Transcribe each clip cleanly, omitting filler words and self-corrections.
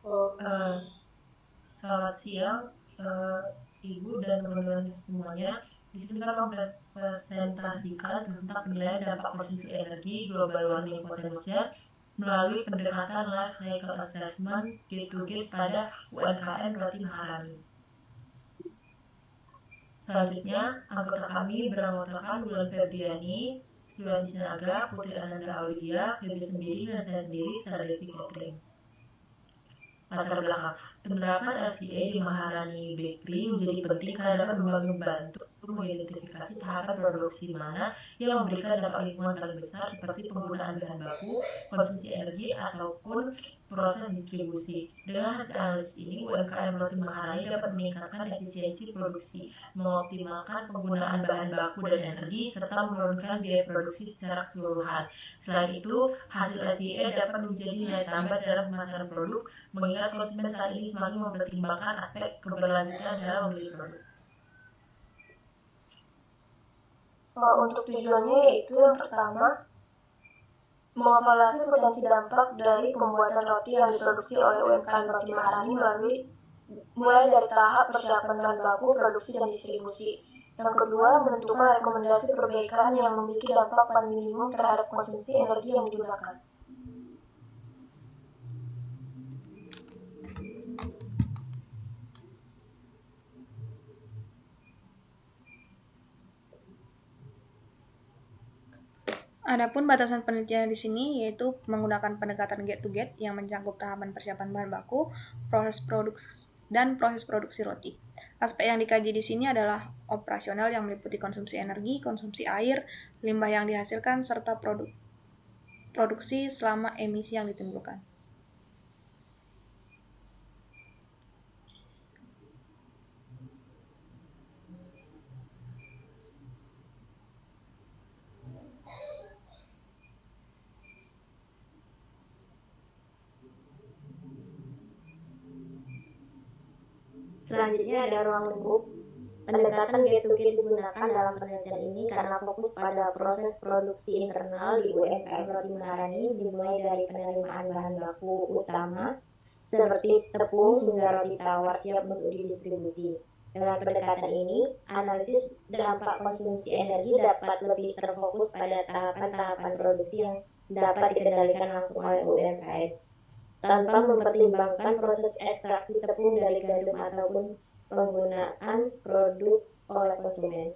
Eh, Selamat siang, eh, Ibu dan teman-teman semuanya. Di sini kita mau presentasikan tentang penilaian dampak konsumsi energi global warming potential melalui pendekatan life cycle assessment gate to gate pada UMKM Roti Maharani. Selanjutnya, anggota kami beranggotakan Wulan Febriani, Sulianti Sinaga, Putri Ananda Aulia, Febri Sendiri, dan saya sendiri, Sarah Devi Catering. Latar belakang penerapan LCA di Maharani Bakery menjadi penting karena dapat membantu mengidentifikasi tahapan produksi mana yang memberikan dampak lingkungan paling besar seperti penggunaan bahan baku, konsumsi energi, ataupun proses distribusi. Dengan hasil analisis ini, UMKM Roti Maharani dapat meningkatkan efisiensi produksi, mengoptimalkan penggunaan bahan baku dan energi, serta menurunkan biaya produksi secara keseluruhan. Selain itu, hasil LCA dapat menjadi nilai tambah dalam pemasaran produk mengingat konsumen saat ini semakin mempertimbangkan aspek keberlanjutan dalam membeli produk. Untuk tujuannya yaitu yang pertama, mengevaluasi potensi dampak dari pembuatan roti yang diproduksi oleh UMKM Roti Maharani mulai dari tahap persiapan bahan baku, produksi, dan distribusi. Yang kedua, menentukan rekomendasi perbaikan yang memiliki dampak paling minimum terhadap konsumsi energi yang digunakan. Adapun batasan penelitian di sini yaitu menggunakan pendekatan gate to gate yang mencakup tahapan persiapan bahan baku, proses produksi roti. Aspek yang dikaji di sini adalah operasional yang meliputi konsumsi energi, konsumsi air, limbah yang dihasilkan serta produksi selama emisi yang ditimbulkan. Selanjutnya ada ruang lingkup. Pendekatan gate to gate digunakan dalam penelitian ini karena fokus pada proses produksi internal di UMKM Roti Maharani dimulai dari penerimaan bahan baku utama seperti tepung hingga roti tawar siap untuk didistribusi. Dengan pendekatan ini, analisis dampak konsumsi energi dapat lebih terfokus pada tahapan-tahapan produksi yang dapat dikendalikan langsung oleh UMKM tanpa mempertimbangkan proses ekstraksi tepung dari gandum ataupun penggunaan produk oleh konsumen.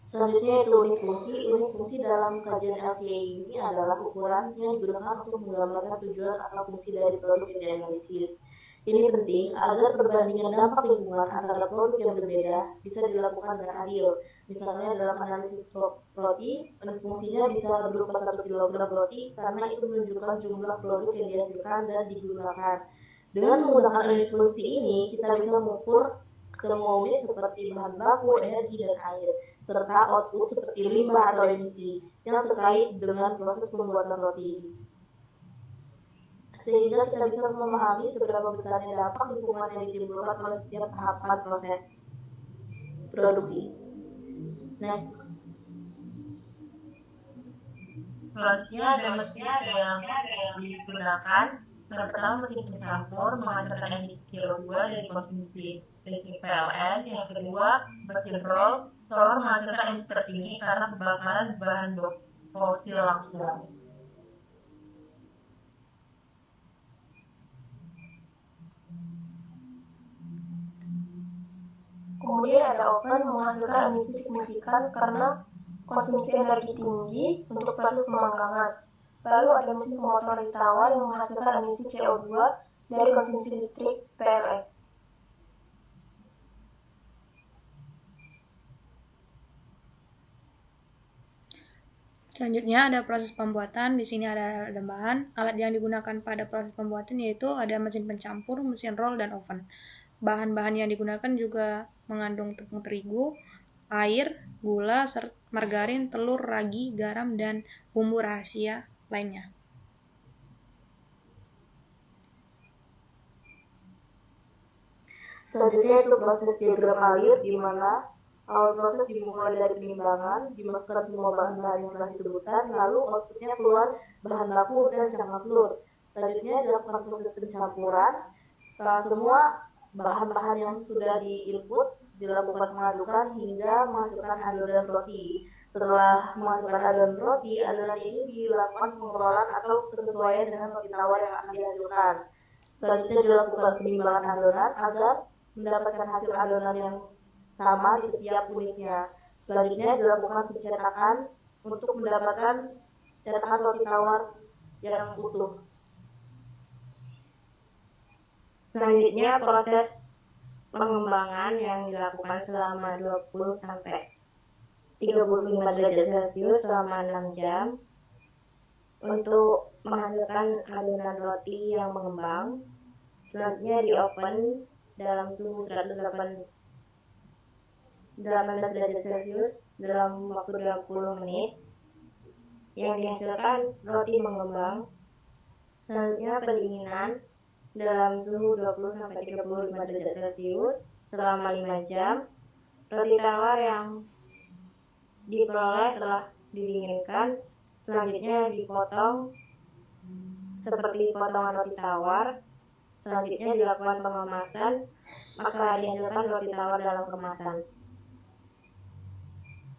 Selanjutnya itu unit fungsi. Unit fungsi dalam kajian LCA ini adalah ukuran yang digunakan untuk menggambarkan tujuan atau fungsi dari produk yang dianalisis. Ini penting agar perbandingan dampak lingkungan antara produk yang berbeda bisa dilakukan dengan adil. Misalnya dalam analisis roti, unit fungsinya bisa berupa 1 kg roti karena itu menunjukkan jumlah produk yang dihasilkan dan digunakan. Dengan menggunakan unit fungsi ini, kita bisa mengukur semua unit seperti bahan baku, energi, dan air, serta output seperti limbah atau emisi yang terkait dengan proses pembuatan roti. Sehingga kita bisa memahami seberapa besarnya dampak lingkungan yang ditimbulkan oleh setiap tahapan proses produksi. Next. Selanjutnya ada mesin yang digunakan. Yang pertama mesin pencampur menghasilkan emisi CO2 dari konsumsi listrik PLN. Yang kedua mesin roll solar menghasilkan emisi tertinggi karena pembakaran bahan fosil langsung. Kemudian ada oven menghasilkan emisi signifikan karena konsumsi energi tinggi untuk proses pemanggangan. Lalu ada mesin pemotor tawar yang menghasilkan emisi CO2 dari konsumsi listrik PLN. Selanjutnya ada proses pembuatan. Di sini ada bahan. Alat yang digunakan pada proses pembuatan yaitu ada mesin pencampur, mesin roll, dan oven. Bahan-bahan yang digunakan juga mengandung tepung terigu, air, gula, margarin, telur, ragi, garam, dan bumbu rahasia lainnya. Selanjutnya itu proses diagram alir, di mana awal proses dimulai dari penimbangan, dimasukkan semua bahan-bahan yang telah disebutkan, lalu outputnya keluar bahan baku dan cangkang telur. Selanjutnya dilakukan proses pencampuran. Semua bahan-bahan yang sudah di-input dilakukan pengadukan hingga menghasilkan adonan roti. Setelah menghasilkan adonan roti, adonan ini dilakukan pengelolaan atau kesesuaian dengan roti tawar yang akan dihasilkan. Selanjutnya dilakukan penimbangan adonan agar mendapatkan hasil adonan yang sama di setiap unitnya. Selanjutnya dilakukan pencetakan untuk mendapatkan cetakan roti tawar yang utuh. Selanjutnya proses pengembangan yang dilakukan selama 20-35 derajat Celcius selama 6 jam untuk menghasilkan adonan roti yang mengembang. Selanjutnya di oven dalam suhu 18 derajat Celcius dalam waktu 20 menit. Yang dihasilkan roti mengembang. Selanjutnya pendinginan dalam suhu 20-35 derajat Celcius selama 5 jam. Roti tawar yang diperoleh telah didinginkan. Selanjutnya dipotong seperti potongan roti tawar. Selanjutnya dilakukan pengemasan, maka dihasilkan roti tawar dalam kemasan.